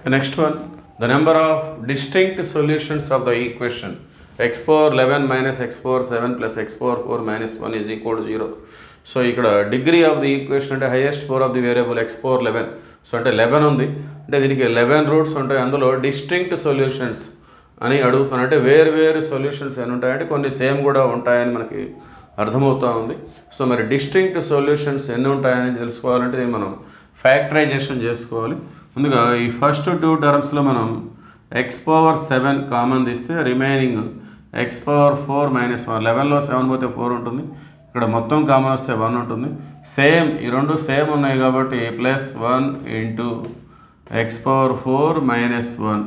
The next one, the number of distinct solutions of the equation x power 11 minus x power 7 plus x power 4 minus 1 is equal to 0. So ఇక్కడ degree of the equation అంటే highest power of the variable x power 11. So అంటే 11 ఉంది అంటే దీనికి 11 roots ఉంటాయి. అందులో distinct solutions అని అడుగుతున్నాను. అంటే వేరు సొల్యూషన్స్ ఏమి ఉంటాయంటే కొన్ని సేమ్ కూడా ఉంటాయని మనకి అర్థమవుతూ ఉంది. సో మరి డిస్టింక్ట్ సొల్యూషన్స్ ఎన్ని ఉంటాయని తెలుసుకోవాలంటే దీన్ని మనం ఫ్యాక్టరైజేషన్ చేసుకోవాలి. ముందుగా ఈ ఫస్ట్ 2 టర్మ్స్లో మనం x పవర్ 7 కామన్ తీస్తే రిమైనింగ్ x పవర్ 4 మైనస్ 1, 11లో 7 పోతే 4 ఉంటుంది. ఇక్కడ మొత్తం కామన్ వస్తే 1 ఉంటుంది. సేమ్ ఈ రెండు సేమ్ ఉన్నాయి కాబట్టి plus 1 into x power 4 minus 1.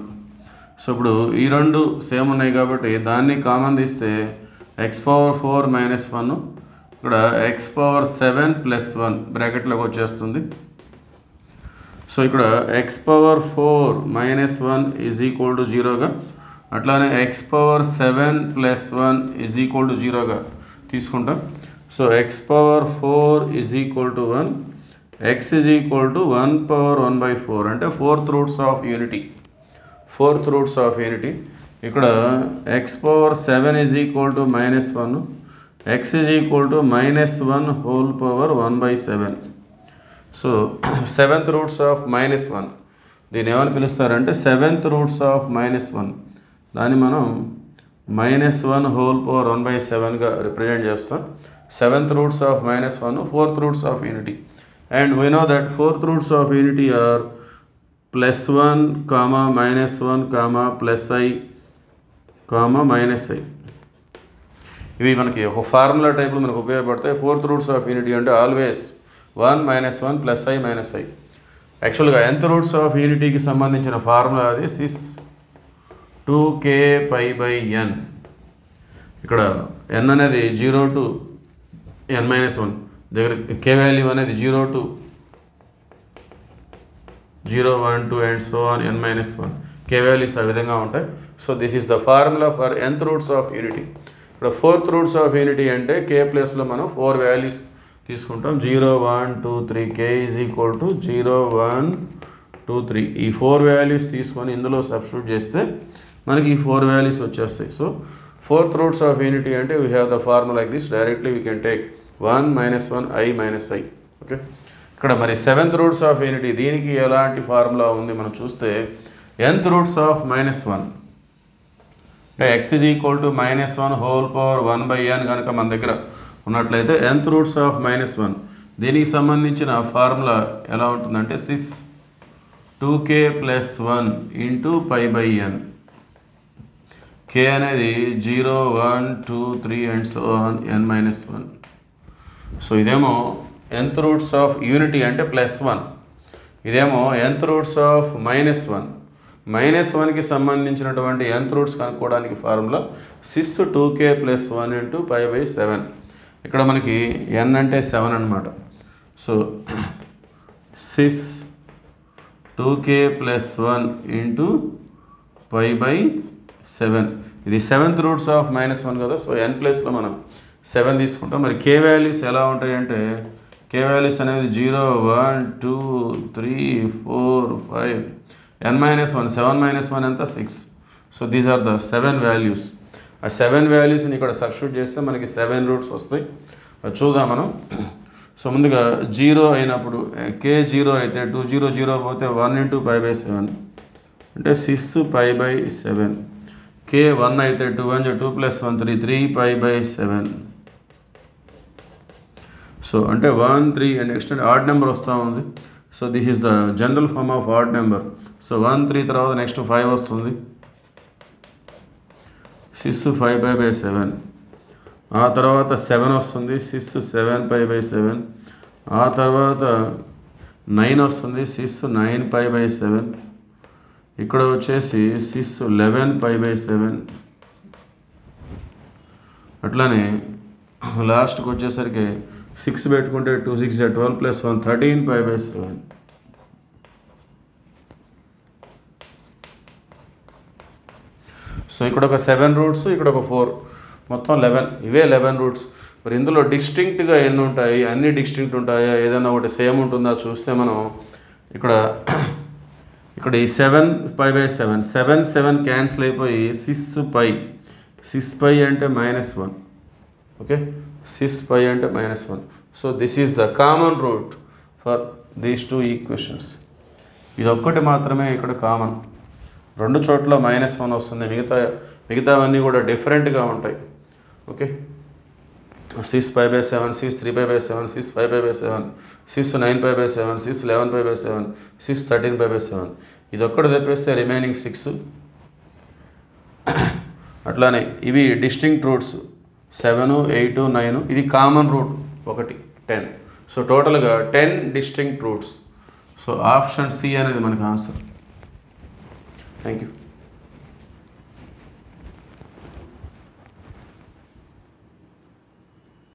So ఇప్పుడు ఈ రెండు సేమ్ ఉన్నాయి కాబట్టి దాన్ని కామన్ తీస్తే x పవర్ 4 మైనస్ 1 ఇక్కడ x పవర్ 7 ప్లస్ 1 బ్రాకెట్లోకి వచ్చేస్తుంది. సో ఇక్కడ x power 4 minus 1 is equal to 0గా, అట్లానే x power 7 plus 1 is equal to 0గా తీసుకుంటాం. So x power 4 is equal to 1, x is equal to 1 power 1/4 అంటే fourth roots of unity. ఇక్కడ x power 7 is equal to minus 1, x is equal to minus 1 whole power 1/7. So 7th roots of minus 1 దీన్ని ఏమని పిలుస్తారంటే 7th roots of minus 1 దాన్ని మనం minus 1 whole power 1/7గా represent చేస్తాం. 7th roots of minus 1, 4th roots of unity, and we know that 4th roots of unity are plus 1 comma minus 1 comma plus I comma minus I. ఇవి మనకి ఒక formula టైప్లో మనకు ఉపయోగపడతాయి. 4th roots of unity అంటే always 1 minus 1 plus I minus I. యాక్చువల్గా nth roots of unityకి సంబంధించిన formula అది sys 2k pi by n. ఇక్కడ n అనేది 0 to n-1 దగ్గర k వాల్యూ అనేది 0 to 0, 1, 2 and so on n-1 k values ఆ విధంగా ఉంటాయి. So this is the formula for nth roots of unity. ఇప్పుడు 4th రూట్స్ ఆఫ్ యూనిటీ అంటే k ప్లేస్లో మనం 4 వాల్యూస్ తీసుకుంటాం. 0, 1, 2, 3 k ఈజ్ ఈక్వల్ టు 0, 1, 2, 3 ఈ 4 వాల్యూస్ తీసుకొని ఇందులో సబ్స్టిట్యూట్ చేస్తే మనకి ఈ 4 వాల్యూస్ వచ్చేస్తాయి. So 4th roots of unity అంటే we have the formula like this, directly we can take 1 minus 1 I minus I. Okay, ఇక్కడ మరి 7th roots of unity దీనికి ఎలాంటి ఫార్ములా ఉంది మనం చూస్తే nth roots of minus 1 అంటే x is equal to minus 1 whole power 1/n కనుక మన దగ్గర ఉన్నట్లయితే nth roots of minus 1 దీనికి సంబంధించిన ఫార్ములా ఎలా ఉంటుందంటే cis 2k plus 1 into pi by n. k అనేది 0, 1, 2, 3 and so on n-1. So ఇదేమో nth రూట్స్ ఆఫ్ యూనిటీ అంటే ప్లస్ 1, ఇదేమో nth roots of minus 1. Minus 1కి సంబంధించినటువంటి nth రూట్స్ కనుక్కోవడానికి formula cis 2k plus 1 into pi by 7. ఇక్కడ మనకి n అంటే 7 అనమాట. So cis 2k plus 1 into pi by 7. ఇది 7th రూట్స్ ఆఫ్ మైనస్ 1 కదా. సో n ప్లేస్లో మనం 7 తీసుకుంటాం. మరి k వాల్యూస్ ఎలా ఉంటాయంటే k వాల్యూస్ అనేది 0, 1, 2, 3, 4, 5 n-1 7-1 ఎంత 6. So these are the 7 values. ఆ 7 వాల్యూస్ని ఇక్కడ సబ్స్టిట్యూట్ చేస్తే మనకి 7 రూట్స్ వస్తాయి. చూద్దాం మనం. సో ముందుగా 0 అయినప్పుడు k 0 అయితే 2 0 0 పోతే 1 ఇంటూ pi by 7 అంటే 6 pi by 7. k 1 అయితే 2 1 2 plus 1 3 3 pi by 7. సో అంటే 1 3 అండ్ నెక్స్ట్ ఆడ్ నెంబర్ వస్తూ ఉంది. So this is the general form of odd number. So 1 3 తర్వాత నెక్స్ట్ 5 వస్తుంది, 6 5 pi by 7. ఆ తర్వాత 7 వస్తుంది, 6 7 pi by 7. ఆ తర్వాత 9 వస్తుంది, 6 9 pi by 7. ఇక్కడ వచ్చేసి 6 11 pi by 7. అట్లానే లాస్ట్కి వచ్చేసరికి 6 పెట్టుకుంటే 2 6 12 plus 1 13 pi by 7. సో ఇక్కడ ఒక 7 రూట్స్, ఇక్కడ ఒక 4, మొత్తం 11. ఇవే 11 రూట్స్. మరి ఇందులో డిస్టింక్ట్గా ఎన్ని ఉంటాయి, అన్ని డిస్టింక్ట్ ఉంటాయా, ఏదైనా ఒకటి సేమ్ ఉంటుందా చూస్తే మనం ఇక్కడ ఇక్కడ ఈ 7π/7 7 7 క్యాన్సిల్ అయిపోయి 6π అంటే -1. ఓకే, 6π అంటే -1. So this is the common root for these two equations. ఇది ఒక్కటి మాత్రమే ఇక్కడ కామన్, రెండు చోట్ల -1 వస్తుంది, మిగతావన్నీ కూడా డిఫరెంట్గా ఉంటాయి. ఓకే, 6π/7 6 3π/7 6 5π/7 6 9π/7 6 11π/7 6 13π/7. ఇది ఒక్కటి తెప్పేస్తే రిమైనింగ్ 6. అట్లానే ఇవి డిస్టింక్ట్ రూట్స్ 7 8 9. ఇది కామన్ రూట్ ఒకటి 10. సో టోటల్గా 10 distinct roots. So option C అనేది మనకు ఆన్సర్. Thank you.